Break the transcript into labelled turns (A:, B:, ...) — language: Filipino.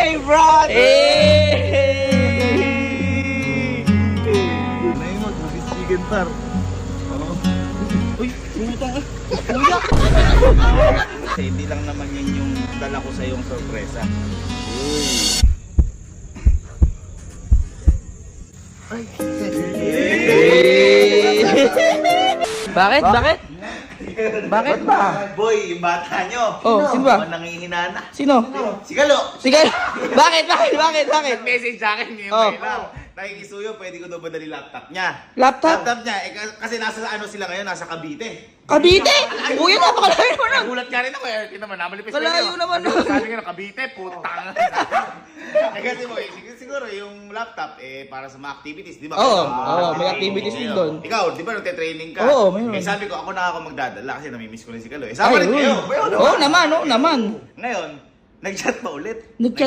A: my brother!
B: Naimag, mag-chicken tar.
A: Uy, umutang ka.
B: Kasi hindi lang naman yan yung dala ko sa iyong sorpresa. Ay!
A: Bakit? Bakit? Bakit ba?
B: Boy, yung bata nyo.
A: Oh, sino ba?
B: Nangihinana.
A: Sino?
B: Si Galo.
A: Sige. Bakit?
B: Message sa akin ngayon
A: Oh.
B: lang. Nakikisuyo, pwede ko daw ba dali laptop niya?
A: Laptop?
B: Laptop niya, kasi nasa ano sila ngayon, nasa Cavite.
A: Cavite? Uy, napakalayo mo na.
B: Nagulat ka rin ako eh, naman, namalipis
A: Malayo naman.
B: Sabi nga, Cavite, putang. Kasi mo, siguro yung laptop, para sa mga activities, di ba?
A: Oo, may activities din doon.
B: Ikaw, di ba nagte-training ka?
A: Oo, mayroon.
B: Sabi ko, ako na ako magdadala kasi namimiss ko rin si Kalo. Sama rin kayo.
A: Oo naman.
B: Ngayon, nag-chat pa ulit.
A: Nag-chat